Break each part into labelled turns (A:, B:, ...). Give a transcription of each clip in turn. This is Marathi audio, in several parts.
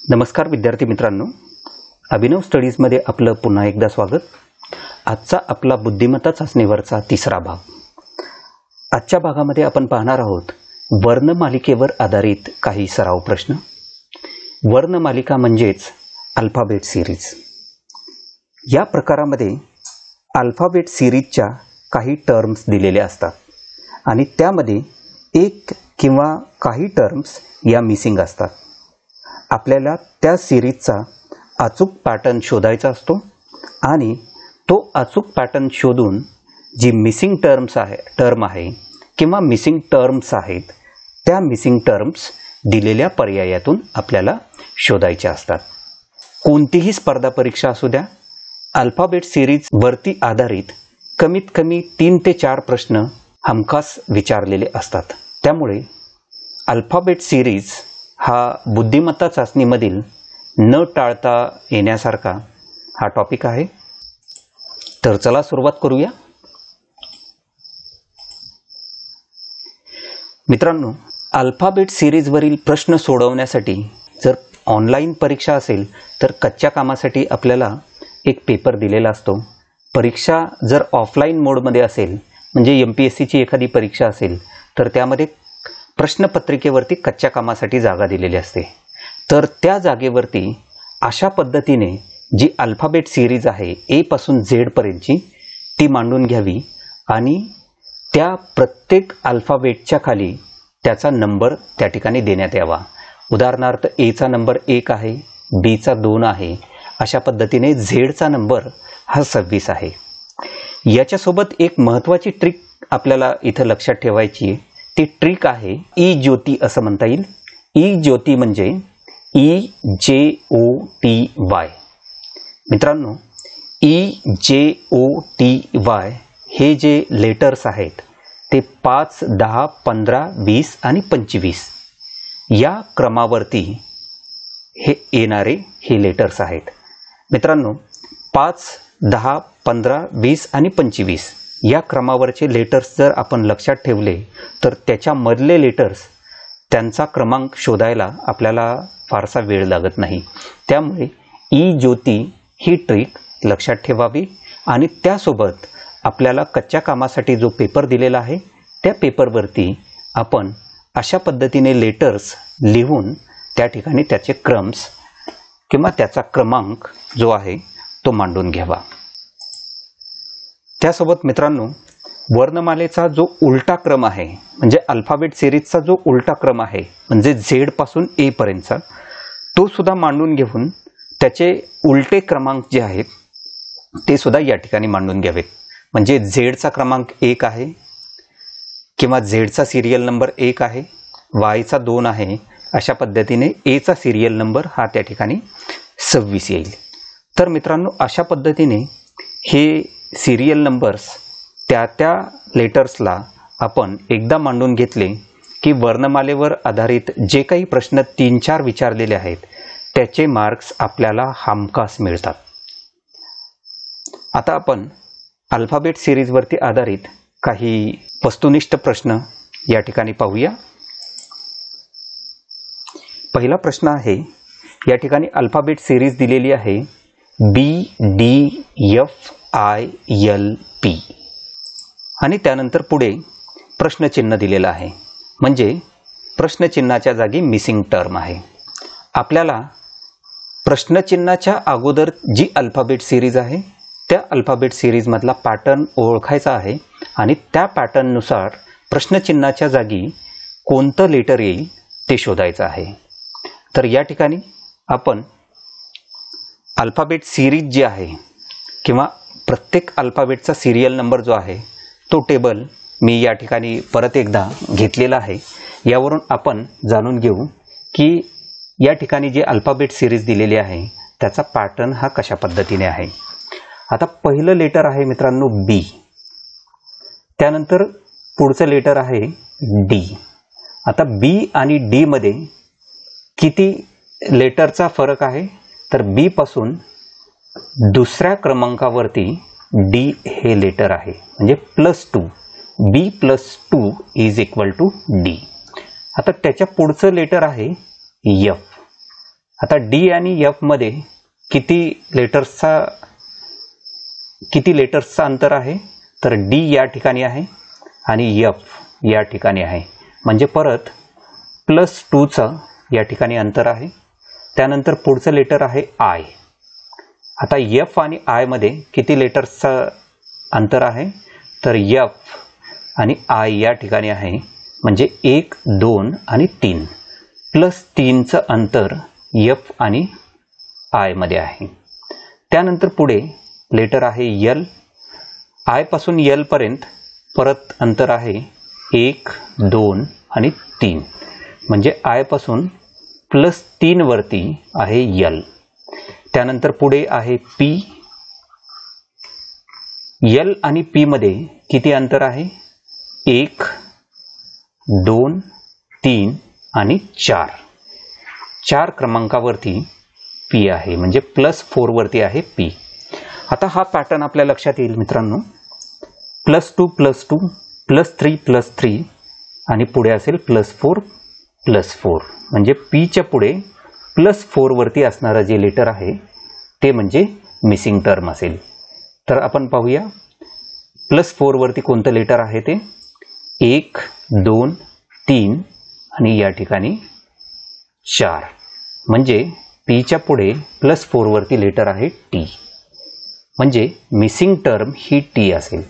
A: नमस्कार विद्यार्थी मित्रांनो, अभिनव स्टडीजमध्ये आपलं पुन्हा एकदा स्वागत। आजचा आपला बुद्धिमत्ता चाचणीवरचा तिसरा भाग। आजच्या भागामध्ये आपण पाहणार आहोत वर्णमालिकेवर आधारित काही सराव प्रश्न। वर्णमालिका म्हणजेच अल्फाबेट सिरीज। या प्रकारामध्ये अल्फाबेट सिरीजच्या काही टर्म्स दिलेले असतात आणि त्यामध्ये एक किंवा काही टर्म्स या मिसिंग असतात। आपल्याला त्या सिरीजचा अचूक पॅटर्न शोधायचा असतो आणि तो अचूक पॅटर्न शोधून जी मिसिंग टर्म आहे किंवा मिसिंग टर्म्स आहेत त्या मिसिंग टर्म्स दिलेल्या पर्यायातून आपल्याला शोधायच्या असतात। कोणतीही स्पर्धा परीक्षा असू द्या, अल्फाबेट सिरीज वरती आधारित कमीत कमी 3 ते 4 प्रश्न हमखास विचारलेले असतात। त्यामुळे अल्फाबेट सिरीज हा बुद्धिमत्ता चाचणीमधील न टाळता येण्यासारखा हा टॉपिक आहे। तर चला सुरुवात करूया। मित्रांनो, अल्फाबेट सिरीजवरील प्रश्न सोडवण्यासाठी जर ऑनलाईन परीक्षा असेल तर कच्च्या कामासाठी आपल्याला एक पेपर दिलेला असतो। परीक्षा जर ऑफलाईन मोडमध्ये असेल म्हणजे MPSCची एखादी परीक्षा असेल तर त्यामध्ये प्रश्नपत्रिकेवरती कच्च्या कामासाठी जागा दिलेली असते। तर त्या जागेवरती अशा पद्धतीने जी अल्फाबेट सिरीज आहे A पासून Z पर्यंतची ती मांडून घ्यावी आणि त्या प्रत्येक अल्फाबेटच्या खाली त्याचा नंबर त्या ठिकाणी देण्यात यावा। उदाहरणार्थ A चा नंबर 1 आहे, B चा 2 आहे, अशा पद्धतीने Z चा नंबर हा 26 आहे। याच्यासोबत एक महत्त्वाची ट्रिक आपल्याला इथं लक्षात ठेवायची आहे। ती ट्रिक आहे ई ज्योती असं म्हणता येईल। ई ज्योती म्हणजे EJOTY। मित्रांनो, EJOTY हे जे लेटर्स आहेत ते 5, 10, 15, 20 आणि 25 या क्रमावरती हे येणारे हे लेटर्स आहेत। मित्रांनो, 5, 10, 15, 20 आणि 25 या क्रमावरचे लेटर्स जर आपण लक्षात ठेवले तर त्याच्या मधले लेटर्स त्यांचा क्रमांक शोधायला आपल्याला फारसा वेळ लागत नाही। त्यामुळे ई ज्योती ही ट्रिक लक्षात ठेवावी आणि त्यासोबत आपल्याला कच्च्या कामासाठी जो पेपर दिलेला आहे त्या पेपरवरती आपण अशा पद्धतीने लेटर्स लिहून त्या ठिकाणी त्याचे क्रम्स किंवा त्याचा क्रमांक जो आहे तो मांडून घ्यावा। त्यासोबत मित्रांनो, वर्णमालेचा जो उलटा क्रम आहे म्हणजे अल्फाबेट सिरीजचा जो उलटा क्रम आहे म्हणजे Z पासून A पर्यंतचा तो सुद्धा मांडून घेऊन त्याचे उलटे क्रमांक जे आहेत ते सुद्धा या ठिकाणी मांडून घ्यावेत। म्हणजे Z चा क्रमांक 1 आहे किंवा Z चा सिरियल नंबर 1 आहे, Y चा 2 आहे, अशा पद्धतीने A चा सिरियल नंबर हा त्या ठिकाणी 26 येईल। तर मित्रांनो, अशा पद्धतीने हे सिरियल नंबर्स त्या लेटर्सला आपण एकदा मांडून घेतले की वर्णमालेवर आधारित जे काही प्रश्न 3-4 विचारलेले आहेत त्याचे मार्क्स आपल्याला हमखास मिळतात। आता आपण अल्फाबेट सिरीजवरती आधारित काही वस्तुनिष्ठ प्रश्न या ठिकाणी पाहूया। पहिला प्रश्न आहे, या ठिकाणी अल्फाबेट सिरीज दिलेली आहे BDFILP आणि त्यानंतर पुढे प्रश्नचिन्ह दिलेलं आहे म्हणजे प्रश्नचिन्हाच्या जागी मिसिंग टर्म आहे। आपल्याला प्रश्नचिन्हाच्या अगोदर जी अल्फाबेट सिरीज आहे त्या अल्फाबेट सिरीज मधला पॅटर्न ओळखायचा आहे आणि त्या पॅटर्ननुसार प्रश्नचिन्हाच्या जागी कोणतं लेटर येईल ते शोधायचं आहे। तर या ठिकाणी आपण अल्फाबेट सिरीज जी आहे किंवा प्रत्येक अल्फाबेटचा सिरियल नंबर जो आहे तो टेबल मी या ठिकाणी परत एकदा घेतलेला आहे। यावरून आपण जाणून घेऊ की या ठिकाणी जे अल्फाबेट सिरीज दिलेली आहे त्याचा पॅटर्न हा कशा पद्धतीने आहे। आता पहिलं लेटर आहे मित्रांनो B, त्यानंतर पुढचं लेटर आहे D। आता B आणि D मध्ये किती लेटरचा फरक आहे तर B पासून दुसऱ्या क्रमांकावरती D हे लेटर आहे म्हणजे +2, B +2 = D। आता त्याच्या पुढचं लेटर आहे F आता डी आणि एफ मध्ये किती लेटर्सचा अंतर आहे, तर डी या ठिकाणी आहे आणि एफ या ठिकाणी आहे, म्हणजे परत +2चं या ठिकाणी अंतर आहे. त्यानंतर पुढचं लेटर आहे आय. आता एफ आणि आय मध्ये किती लेटर्सचं अंतर आहे, तर एफ आणि आय या ठिकाणी आहे, म्हणजे 1, 2 आणि 3 +3चं अंतर एफ आणि आय मध्ये आहे. त्यानंतर पुढे लेटर आहे यल. आय पासून यल पर्यंत परत अंतर आहे 1, 2 आणि 3, म्हणजे आय पासून +3 वरती आहे यल. त्यानंतर पुढे आहे पी. यल आणि पी मध्ये किती अंतर आहे, 1, 2, 3 आणि 4 क्रमांकावरती पी आहे, म्हणजे +4 वरती आहे पी. आता हा पॅटर्न आपल्या लक्षात येईल मित्रांनो. +2 +2 +3 +3 आणि पुढे असेल +4 +4, म्हणजे पीच्या पुढे +4 वरती असणारं जे लेटर आहे ते म्हणजे मिसिंग टर्म असेल. तर आपण पाहूया +4 वरती कोणतं लेटर आहे ते. 1, 2, 3 आणि या ठिकाणी 4, म्हणजे पीच्या पुढे +4 वरती लेटर आहे टी, म्हणजे मिसिंग टर्म ही टी असेल.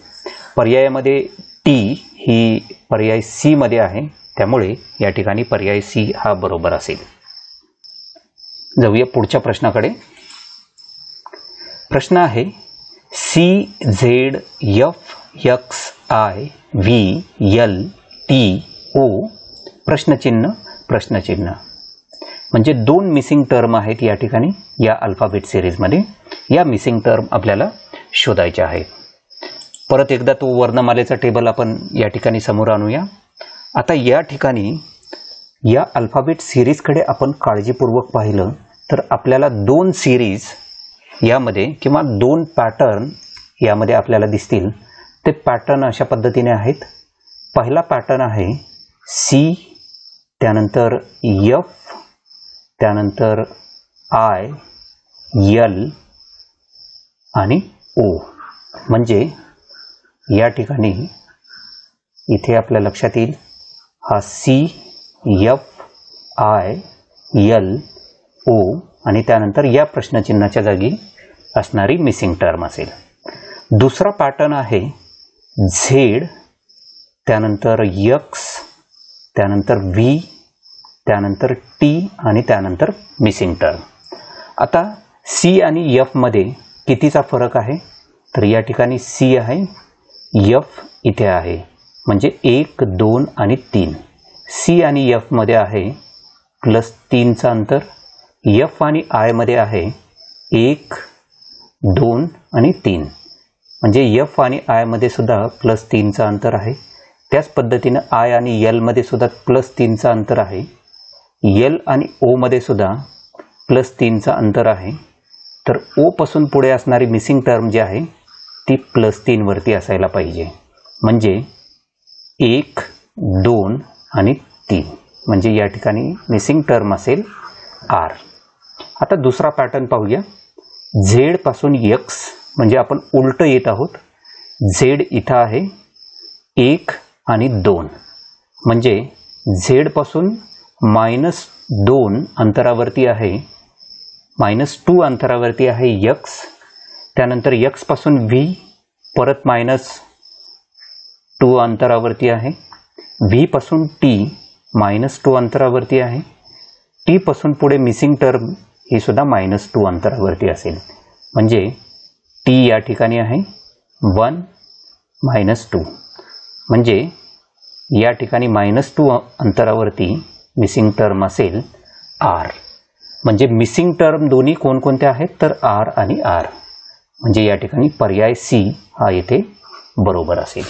A: पर्यायामध्ये टी ही पर्याय सी मध्ये आहे, त्यामुळे या ठिकाणी पर्याय सी हा बरोबर असेल. जाऊया पुढच्या प्रश्नाकडे. प्रश्न आहे CZFXIVLTO प्रश्नचिन्ह. म्हणजे 2 मिसिंग टर्म आहेत या ठिकाणी या अल्फाबेट सिरीजमध्ये. या मिसिंग टर्म आपल्याला शोधायच्या आहेत. परत एकदा तो वर्णमालेचा टेबल आपण या ठिकाणी समोर आणूया. आता या ठिकाणी या अल्फाबेट सिरीजकडे आपण काळजीपूर्वक पाहिलं तर आपल्याला 2 सिरीज यामध्ये किंवा 2 पॅटर्न यामध्ये आपल्याला दिसतील. ते पॅटर्न अशा पद्धतीने आहेत. पहिला पॅटर्न आहे सी, त्यानंतर एफ, त्यानंतर आय, यल आणि ओ. म्हणजे या ठिकाणी इथे आपल्या लक्षात येईल हा सी, एफ, आय, यल, ओ आणि त्यानंतर या प्रश्नचिन्हाच्या जागी असणारी मिसिंग टर्म असेल. दुसरा पॅटर्न आहे झेड, त्यानंतर एक्स, त्यानंतर व्ही, त्यानंतर टी आणि त्यानंतर मिसिंग टर्म. आता सी आणि एफ मध्ये कितीचा फरक आहे, तर या ठिकाणी सी आहे, एफ इथे आहे, म्हणजे 1, 2 आणि 3. सी आणि एफ मध्ये आहे +3चं अंतर. एफ आणि आय मध्ये आहे 1, 2 आणि 3, म्हणजे एफ आणि आय मध्ये सुद्धा +3चं अंतर आहे. त्याच पद्धतीनं आय आणि यल मध्ये सुद्धा +3चं अंतर आहे. यल आणि ओ मध्ये सुद्धा +3चं अंतर आहे. तर ओ पासून पुढे असणारी मिसिंग टर्म जी आहे ती +3 वरती असायला पाहिजे, म्हणजे 1, 2 आणि 3, म्हणजे या ठिकाणी मिसिंग टर्म असेल आर. आता दुसरा पॅटर्न पाहूया. झेड पासून एक्स, म्हणजे आपण उलट येत आहोत. झेड इथं आहे 1 आणि 2, म्हणजे झेड पासून -2 अंतरावरती आहे, -2 अंतरावरती आहे एक्स. त्यानंतर एक्स पासून व्ही परत -2 अंतरावरती आहे. व्ही पासून टी -2 अंतरावरती आहे. टी पासून पुढे मिसिंग टर्म ही सुद्धा -2 अंतरावरती असेल, म्हणजे टी या ठिकाणी आहे 1, -2, म्हणजे या ठिकाणी -2 अंतरावरती मिसिंग टर्म असेल आर. म्हणजे मिसिंग टर्म दोन्ही कोणकोणत्या आहेत, तर आर आणि आर, म्हणजे या ठिकाणी पर्याय सी हा येथे बरोबर असेल.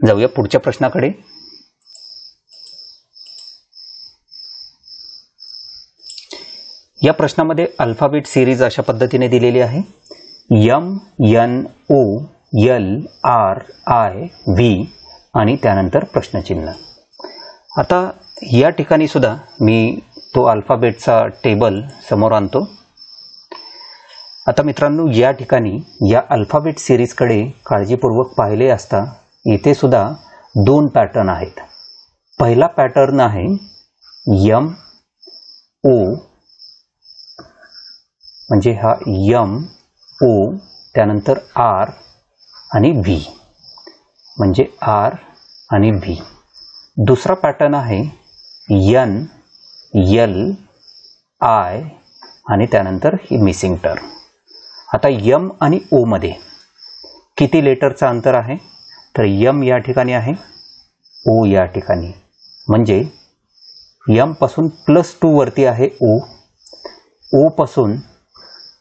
A: जाऊया पुढच्या प्रश्नाकडे. या प्रश्नामध्ये अल्फाबेट सिरीज अशा पद्धतीने दिलेली आहे. M, N, O, L, R, I, V आणि त्यानंतर प्रश्नचिन्ह. आता या ठिकाणी सुद्धा मी तो अल्फाबेटचा टेबल समोर आणतो. आता मित्रांनो, या ठिकाणी या अल्फाबेट सिरीजकडे काळजीपूर्वक पाहिले असता इथे सुद्धा 2 पॅटर्न आहेत. पहिला पॅटर्न आहे एम ओ, म्हणजे हा एम ओ, त्यानंतर आर आणि व्ही, म्हणजे आर आणि व्ही. दुसरा पॅटर्न आहे एन एल आय आणि त्यानंतर ही मिसिंग टर्म. आता एम आणि ओ मध्ये किती लेटरचा अंतर आहे? तर एम या ठिकाणी आहे, ओ या ठिकाणी, म्हणजे एम पासून +2 वरती आहे ओ, ओ पासून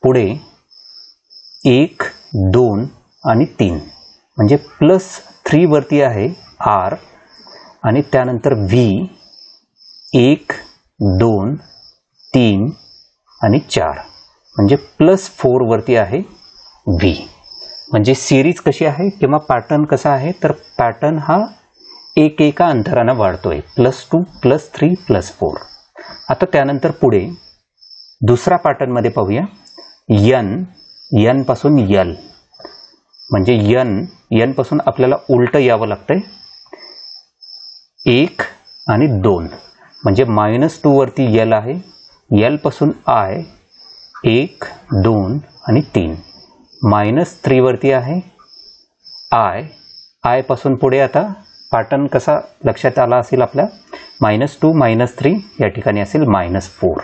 A: पुढे 1, 2 आणि 3, म्हणजे +3 वरती आहे आर, आणि त्यानंतर व्ही 1, 2, 3 आणि 4, म्हणजे +4 वरती आहे व्ही. म्हणजे सिरीज कशी आहे किंवा पॅटर्न कसा आहे? तर पॅटर्न हा एका अंतराने वाढतोय, +2, +3, +4. आता त्यानंतर पुढे दुसरा पॅटर्न मध्ये पाहूया. एन पासून एल, म्हणजे एन पासून आपल्याला उलट यावं लागतंय, 1 आणि 2, म्हणजे -2 वरती एल आहे, एल पासून आय 1, 2 आणि 3, -3 वरती आहे आय पासून पुढे आता पॅटर्न कसा लक्षात आला असेल आपल्या, -2 -3 या ठिकाणी असेल -4,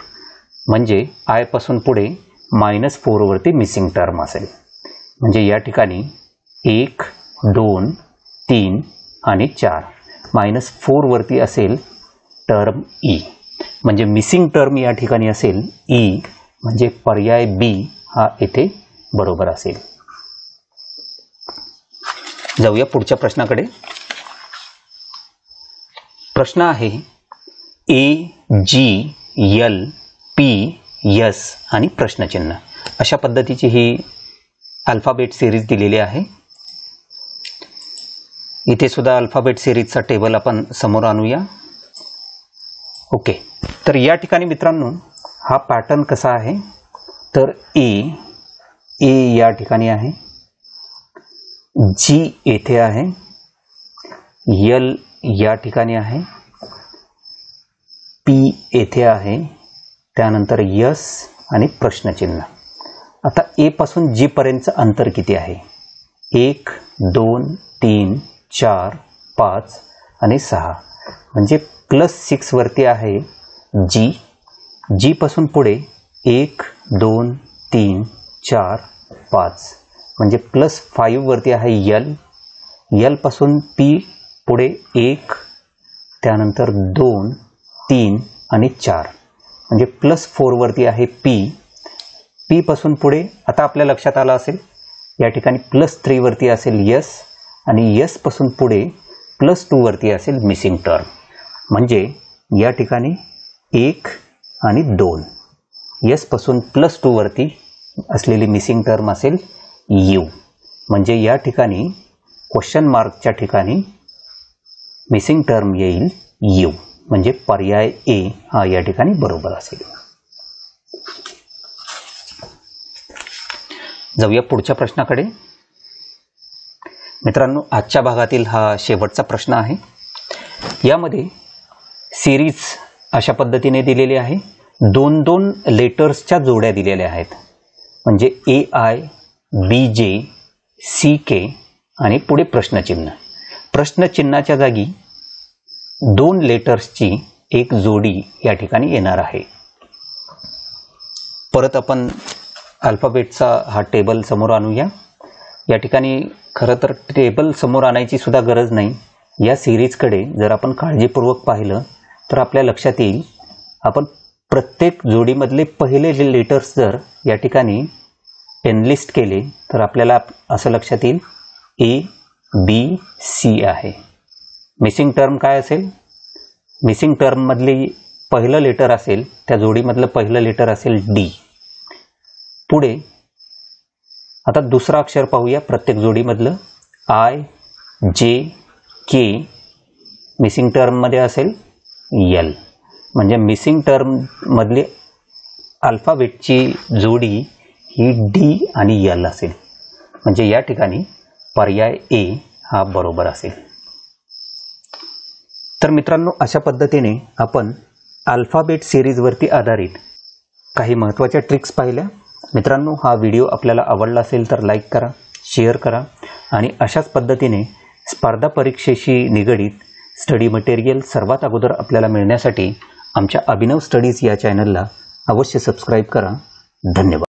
A: म्हणजे आय पासून पुढे -4 वरती मिसिंग टर्म असेल. म्हणजे या ठिकाणी 1, 2, 3 आणि 4, -4 वरती असेल टर्म ई, म्हणजे मिसिंग टर्म या ठिकाणी असेल ई, म्हणजे पर्याय बी हा येथे बरोबर असेल. जाऊया पुढच्या प्रश्नाकडे. प्रश्न आहे AGLPS आणि प्रश्नचिन्ह. अशा पद्धतीची ही अल्फाबेट सिरीज दिलेली आहे. इथे सुद्धा अल्फाबेट सिरीजचा टेबल आपण समोर आणूया. ओके, तर या ठिकाणी मित्रांनो हा पॅटर्न कसा आहे? तर ए या ठिकाणी आहे, जी येथे आहे, एल या ठिकाणी आहे, पी येथे आहे, त्यानंतर यस आणि प्रश्नचिन्ह. आता ए पासून जी पर्यंतचं अंतर किती आहे? 1, 2, 3, 4, 5 आणि 6, म्हणजे +6 वरती आहे जी पासून पुढे 1, 2, 3, 4, 5, म्हणजे +5 वरती आहे एल पासून पी पुढे 1, त्यानंतर 2, 3 आणि 4, म्हणजे +4 वरती आहे पी पासून पुढे आता आपल्या लक्षात आलं असेल या ठिकाणी +3 वरती असेल यस, आणि यस पासून पुढे +2 वरती असेल मिसिंग टर्म. म्हणजे या ठिकाणी 1 आणि 2, यस पासून +2 वरती असलेली मिसिंग टर्म असेल यू. म्हणजे या ठिकाणी क्वेश्चन मार्कच्या ठिकाणी मिसिंग टर्म येईल यू, म्हणजे पर्याय ए हा या ठिकाणी बरोबर असेल. जाऊया पुढच्या प्रश्नाकडे. मित्रांनो, आजच्या भागातील हा शेवटचा प्रश्न आहे. यामध्ये सिरीज अशा पद्धतीने दिलेली आहे. 2 लेटर्सच्या जोड्या दिलेल्या आहेत, म्हणजे AI, BJ, CK आणि पुढे प्रश्नचिन्ह. प्रश्नचिन्हाच्या जागी 2 लेटर्सची एक जोडी या ठिकाणी येणार आहे. परत आपण अल्फाबेटचा हा टेबल समोर आणूया. या ठिकाणी खरं तर टेबल समोर आणायची सुद्धा गरज नाही. या सिरीजकडे जर आपण काळजीपूर्वक पाहिलं तर आपल्या लक्षात येईल, आपण प्रत्येक जोडीमधले पहिले लेटर्स जर या ठिकाणी एनलिस्ट केले तर आपल्याला असं लक्षात येईल ABC आहे. मिसिंग टर्म काय असेल? मिसिंग टर्ममधली पहिलं लेटर असेल, त्या जोडीमधलं पहिलं लेटर असेल D. पुढे आता दुसरं अक्षर पाहूया प्रत्येक जोडीमधलं, IJK, मिसिंग टर्ममध्ये असेल L. म्हणजे मिसिंग टर्ममधली अल्फाबेटची जोडी ही डी आणि एल असेल. म्हणजे या ठिकाणी पर्याय ए हा बरोबर असेल. तर मित्रांनो, अशा पद्धतीने आपण अल्फाबेट सिरीजवरती आधारित काही महत्त्वाच्या ट्रिक्स पाहिल्या. मित्रांनो, हा व्हिडिओ आपल्याला आवडला असेल तर लाईक करा, शेअर करा आणि अशाच पद्धतीने स्पर्धा परीक्षेशी निगडित स्टडी मटेरियल सर्वात अगोदर आपल्याला मिळण्यासाठी आमच्या अभिनव स्टडीज या चॅनलला अवश्य सबस्क्राईब करा. धन्यवाद.